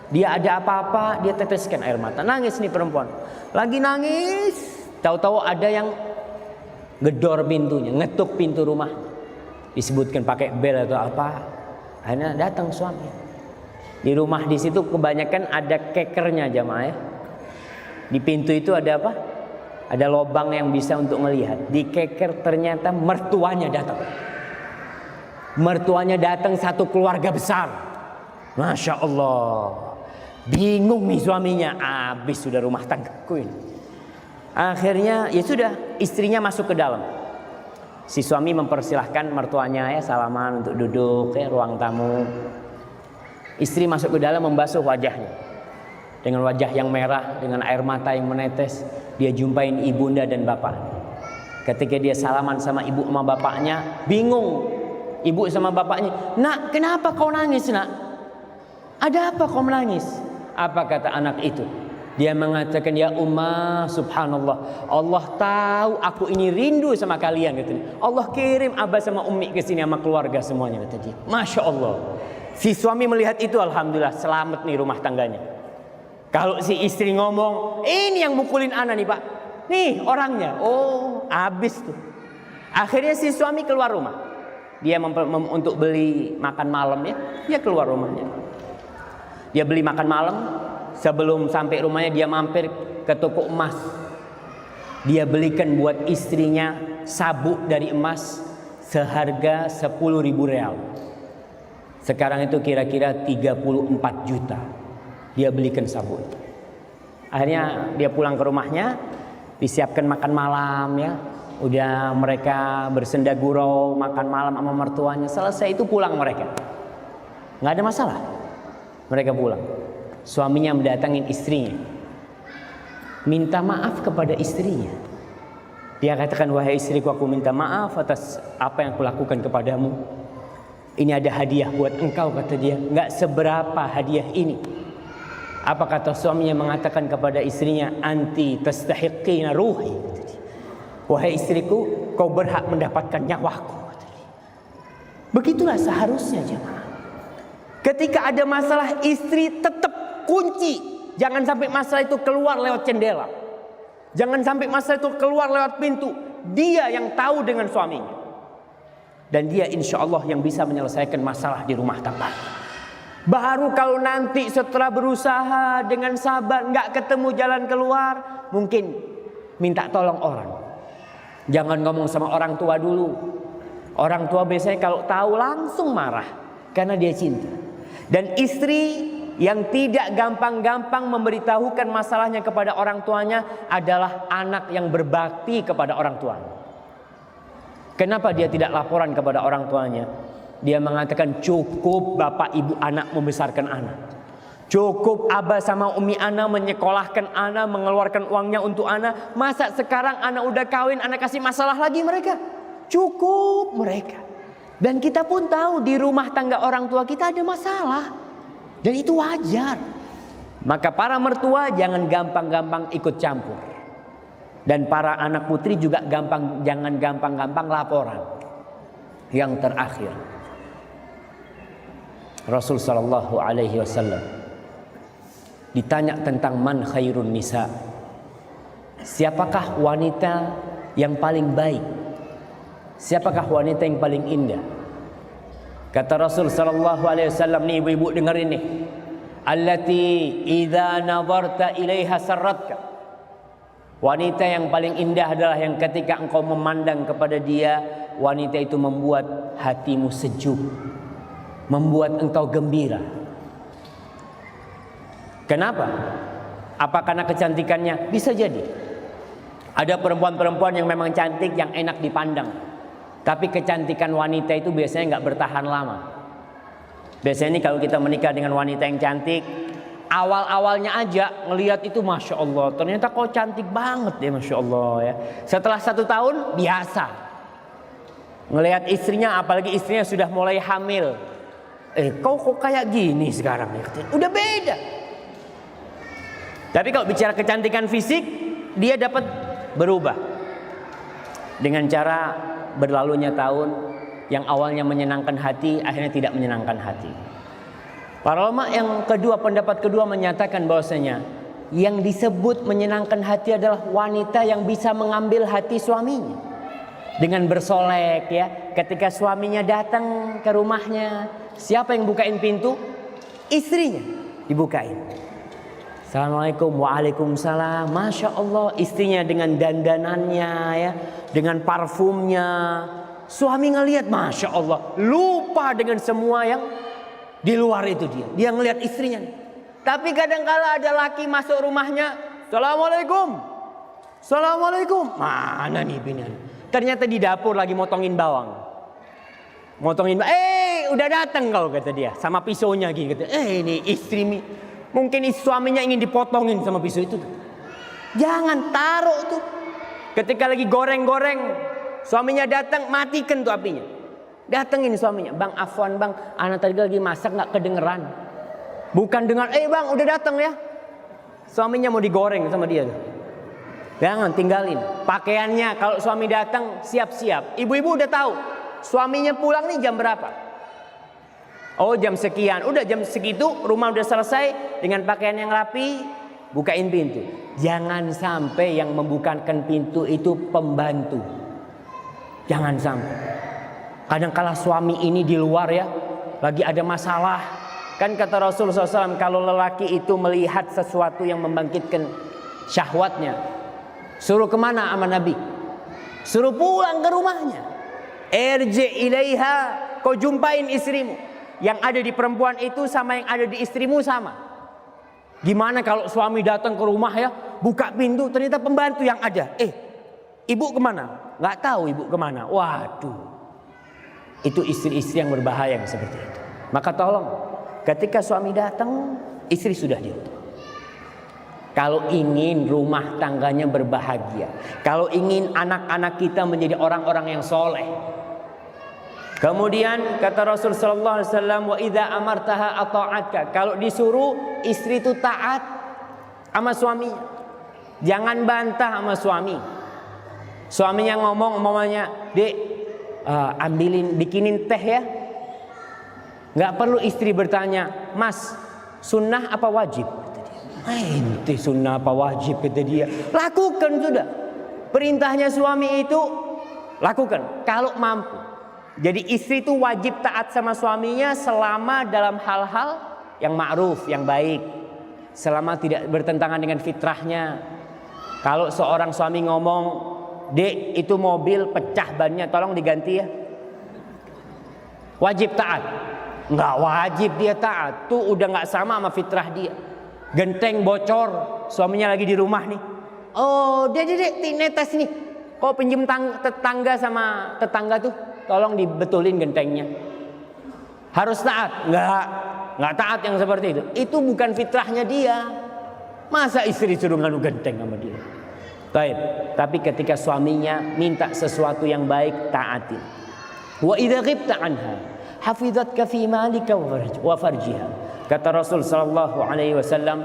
Dia ada apa-apa, dia teteskan air mata. Nangis nih perempuan. Lagi nangis, tahu-tahu ada yang gedor pintunya, ngetuk pintu rumah. Disebutkan pakai bel atau apa. Akhirnya datang suami. Di rumah di situ kebanyakan ada kekernya jamaah ya. Di pintu itu ada apa? Ada lubang yang bisa untuk melihat. Di keker ternyata mertuanya datang. Mertuanya datang satu keluarga besar. Masya Allah. Bingung nih suaminya. Habis sudah rumah tanggaku ini. Akhirnya ya sudah, istrinya masuk ke dalam. Si suami mempersilahkan mertuanya ya salaman untuk duduk ya ruang tamu. Istri masuk ke dalam membasuh wajahnya. Dengan wajah yang merah, dengan air mata yang menetes, dia jumpain ibunda dan bapak. Ketika dia salaman sama ibu sama bapaknya, bingung. Ibu sama bapaknya, "Nak, kenapa kau nangis, nak? Ada apa kau menangis?" Apa kata anak itu? Dia mengatakan, "Ya Ummah, subhanallah, Allah tahu aku ini rindu sama kalian," katanya. Allah kirim Abah sama Ummi ke sini sama keluarga semuanya, kata dia. Masya Allah. Si suami melihat itu, alhamdulillah, selamat nih rumah tangganya. Kalau si istri ngomong, "Ini yang mukulin anak nih Pak, nih orangnya," oh habis tuh. Akhirnya si suami keluar rumah. Dia untuk beli makan malam ya, dia keluar rumahnya. Dia beli makan malam. Sebelum sampai rumahnya dia mampir ke toko emas. Dia belikan buat istrinya sabuk dari emas seharga 10.000 real. Sekarang itu kira-kira 34 juta. Dia belikan sabuk. Akhirnya dia pulang ke rumahnya, disiapkan makan malam ya. Udah mereka bersenda gurau makan malam sama mertuanya. Selesai itu pulang mereka. Nggak ada masalah. Mereka pulang. Suaminya mendatangin istrinya, minta maaf kepada istrinya. Dia katakan, wahai istriku, aku minta maaf atas apa yang aku lakukan kepadamu. Ini ada hadiah buat engkau, kata dia. Enggak seberapa hadiah ini. Apa kata suaminya? Mengatakan kepada istrinya, anti tastahiqina ruhi. Wahai istriku, kau berhak mendapatkan nyawaku. Begitulah seharusnya jemaah. Ketika ada masalah, istri tetap kunci. Jangan sampai masalah itu keluar lewat jendela. Jangan sampai masalah itu keluar lewat pintu. Dia yang tahu dengan suaminya. Dan dia insya Allah yang bisa menyelesaikan masalah di rumah tangga. Baru kalau nanti setelah berusaha dengan sabar nggak ketemu jalan keluar, mungkin minta tolong orang. Jangan ngomong sama orang tua dulu. Orang tua biasanya kalau tahu langsung marah karena dia cinta. Dan istri yang tidak gampang-gampang memberitahukan masalahnya kepada orang tuanya adalah anak yang berbakti kepada orang tuanya. Kenapa dia tidak laporan kepada orang tuanya? Dia mengatakan, cukup bapak ibu anak membesarkan anak. Cukup abah sama umi anak menyekolahkan anak, mengeluarkan uangnya untuk anak. Masa sekarang anak udah kawin, anak kasih masalah lagi mereka? Cukup mereka. Dan kita pun tahu di rumah tangga orang tua kita ada masalah. Dan itu wajar. Maka para mertua jangan gampang-gampang ikut campur. Dan para anak putri juga jangan gampang-gampang laporan. Yang terakhir, Rasul sallallahu alaihi wasallam ditanya tentang man khairun nisa. Siapakah wanita yang paling baik? Siapakah wanita yang paling indah? Kata Rasul sallallahu alaihi wasallam, nih ibu-ibu dengerin nih. Allati idza nadarta ilaiha sarratka. Wanita yang paling indah adalah yang ketika engkau memandang kepada dia, wanita itu membuat hatimu sejuk, membuat engkau gembira. Kenapa? Apa karena kecantikannya? Bisa jadi. Ada perempuan-perempuan yang memang cantik, yang enak dipandang. Tapi kecantikan wanita itu biasanya nggak bertahan lama. Biasanya ini kalau kita menikah dengan wanita yang cantik, awal-awalnya aja ngelihat itu Masya Allah, ternyata kok cantik banget ya Masya Allah ya. Setelah 1 tahun biasa. Ngelihat istrinya, apalagi istrinya sudah mulai hamil. Kau kok kayak gini sekarang ya? Udah beda. Tapi kalau bicara kecantikan fisik, dia dapat berubah. Dengan cara berlalunya tahun, yang awalnya menyenangkan hati akhirnya tidak menyenangkan hati. Para ulama yang kedua, pendapat kedua menyatakan bahwasanya yang disebut menyenangkan hati adalah wanita yang bisa mengambil hati suaminya dengan bersolek ya. Ketika suaminya datang ke rumahnya, siapa yang bukain pintu? Istrinya dibukain. Assalamualaikum, waalaikumsalam. Masya Allah, istrinya dengan dandanannya ya, dengan parfumnya. Suami ngelihat, Masya Allah, lupa dengan semua yang di luar itu dia. Dia ngelihat istrinya. Tapi kadang-kala ada laki masuk rumahnya, Assalamualaikum, Assalamualaikum. Mana nih bini? Ternyata di dapur lagi motongin bawang. Udah datang kau, kata dia, sama pisaunya gitu. Ini istri mungkin suaminya ingin dipotongin sama pisau itu. Jangan taruh tuh. Ketika lagi goreng-goreng, suaminya datang, matikan tuh apinya. Datengin suaminya, Bang Afwan bang, anak tadi lagi masak nggak kedengeran. Bukan dengar, bang udah datang ya. Suaminya mau digoreng sama dia tuh. Jangan tinggalin. Pakaiannya kalau suami datang siap-siap. Ibu-ibu udah tahu suaminya pulang nih jam berapa. Oh jam sekian, udah jam segitu rumah udah selesai dengan pakaian yang rapi, bukain pintu. Jangan sampai yang membukakan pintu itu pembantu. Jangan sampai. Kadang-kala suami ini di luar ya, lagi ada masalah. Kan kata Rasulullah SAW, kalau lelaki itu melihat sesuatu yang membangkitkan syahwatnya, suruh kemana sama Nabi? Suruh pulang ke rumahnya. Irji ilaiha, kau jumpain istrimu. Yang ada di perempuan itu sama yang ada di istrimu sama. Gimana kalau suami datang ke rumah ya, buka pintu ternyata pembantu yang ada. Ibu kemana? Nggak tahu ibu kemana. Waduh, itu istri-istri yang berbahaya yang seperti itu. Maka tolong, ketika suami datang, istri sudah di rumah. Kalau ingin rumah tangganya berbahagia, kalau ingin anak-anak kita menjadi orang-orang yang soleh. Kemudian kata Rasul sallallahu alaihi wasallam, wa idza amartaha ata'atka. Kalau disuruh istri itu taat sama suaminya. Jangan bantah sama suami. Suaminya ngomong umpamanya, "Dek, bikinin teh ya." Nggak perlu istri bertanya, "Mas, sunnah apa wajib?" Ente sunnah apa wajib, kata dia. Lakukan sudah. Perintahnya suami itu lakukan kalau mampu. Jadi istri itu wajib taat sama suaminya selama dalam hal-hal yang ma'ruf, yang baik. Selama tidak bertentangan dengan fitrahnya. Kalau seorang suami ngomong, "Dek, itu mobil pecah bannya, tolong diganti ya." Wajib taat? Nggak wajib dia taat. Tuh udah nggak sama fitrah dia. Genteng bocor, suaminya lagi di rumah nih. "Oh, dek, netes nih. Kok pinjem tetangga sama tetangga tuh, tolong dibetulin gentengnya." Harus taat? Nggak taat yang seperti itu. Itu bukan fitrahnya dia. Masa istri suruh nganu genteng sama dia? Baik. Tapi ketika suaminya minta sesuatu yang baik, taati. Wa idza ghibta anha hafizatka fi malika wa farjiha. Kata Rasul sallallahu alaihi wasallam,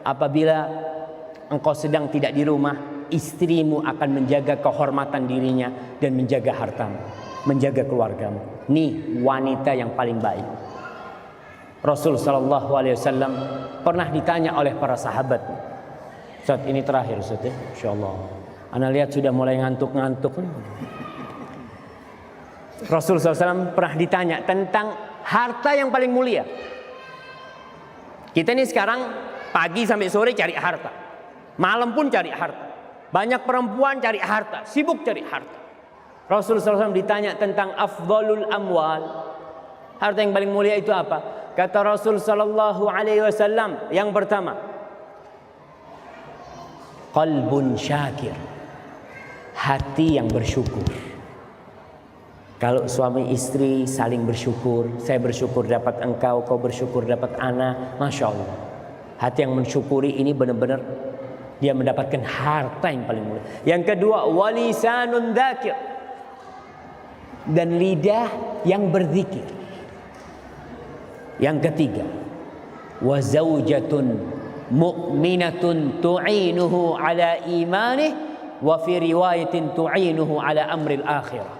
apabila engkau sedang tidak di rumah, istrimu akan menjaga kehormatan dirinya dan menjaga hartamu, menjaga keluargamu. Nih wanita yang paling baik. Rasul sallallahu alaihi wasallam pernah ditanya oleh para sahabat. Ustaz, ini terakhir Ustaz ya, insyaallah. Ana lihat sudah mulai ngantuk-ngantuk. Rasul SAW pernah ditanya tentang harta yang paling mulia. Kita ini sekarang pagi sampai sore cari harta, malam pun cari harta. Banyak perempuan cari harta, sibuk cari harta. Rasul SAW ditanya tentang afdalul amwal. Harta yang paling mulia itu apa? Kata Rasul Sallallahu Alaihi Wasallam, yang pertama, qalbun syakir, hati yang bersyukur. Kalau suami istri saling bersyukur, saya bersyukur dapat engkau, kau bersyukur dapat ana, masya Allah. Hati yang mensyukuri ini benar-benar dia mendapatkan harta yang paling mulia. Yang kedua, walisanun dzakir, dan lidah yang berzikir. Yang ketiga, wa zaujatun mu'minatun tu'inuhu ala imanih, wa fi riwayatin tu'inuhu ala amril akhirah.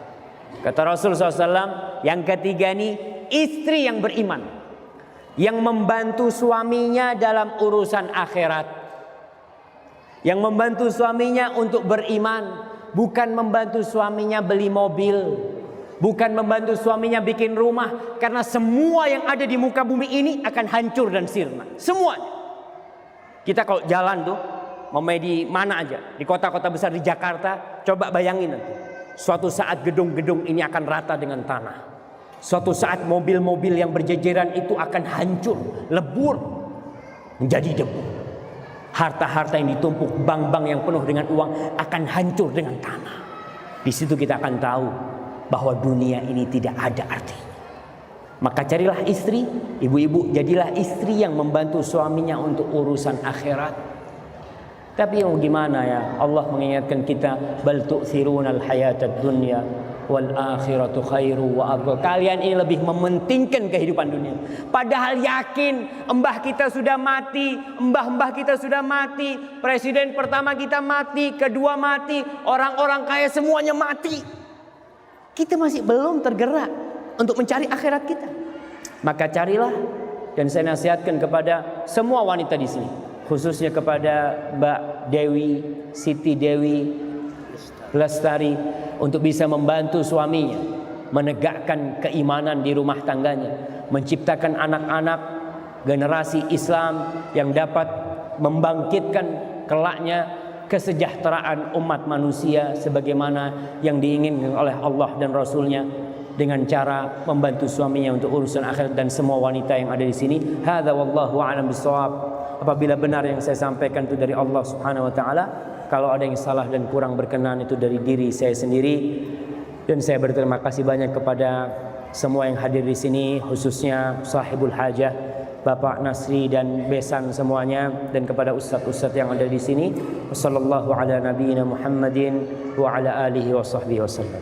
Kata Rasul SAW, yang ketiga ini istri yang beriman, yang membantu suaminya dalam urusan akhirat, yang membantu suaminya untuk beriman, bukan membantu suaminya beli mobil, bukan membantu suaminya bikin rumah, karena semua yang ada di muka bumi ini akan hancur dan sirna. Semuanya. Kita kalau jalan tuh, mau di mana aja, di kota-kota besar di Jakarta, coba bayangin nanti. Suatu saat gedung-gedung ini akan rata dengan tanah. Suatu saat mobil-mobil yang berjejeran itu akan hancur, lebur, menjadi debu. Harta-harta yang ditumpuk, bank-bank yang penuh dengan uang akan hancur dengan tanah. Di situ kita akan tahu bahwa dunia ini tidak ada artinya. Maka carilah istri, ibu-ibu, jadilah istri yang membantu suaminya untuk urusan akhirat. Tapi yang gimana ya, Allah mengingatkan kita, bal tu'thirunal hayatad dunya wal akhiratu khairu wa abqa. Kalian ini lebih mementingkan kehidupan dunia. Padahal yakin mbah kita sudah mati, mbah-mbah kita sudah mati, presiden pertama kita mati, kedua mati, orang-orang kaya semuanya mati. Kita masih belum tergerak untuk mencari akhirat kita. Maka carilah, dan saya nasihatkan kepada semua wanita di sini, khususnya kepada Mbak Dewi, Siti Dewi Lestari, untuk bisa membantu suaminya menegakkan keimanan di rumah tangganya, menciptakan anak-anak generasi Islam yang dapat membangkitkan kelaknya kesejahteraan umat manusia sebagaimana yang diinginkan oleh Allah dan Rasulnya, dengan cara membantu suaminya untuk urusan akhirat. Dan semua wanita yang ada di sini, hadza wallahu a'lam bissawab. Apabila benar yang saya sampaikan itu dari Allah Subhanahu wa taala, kalau ada yang salah dan kurang berkenan itu dari diri saya sendiri. Dan saya berterima kasih banyak kepada semua yang hadir di sini, khususnya sahibul hajah, Bapak Nasri dan Besan semuanya, dan kepada ustaz-ustaz yang ada di sini. Wassallallahu ala nabiyyina Muhammadin wa ala alihi wa sahbihi wasallam.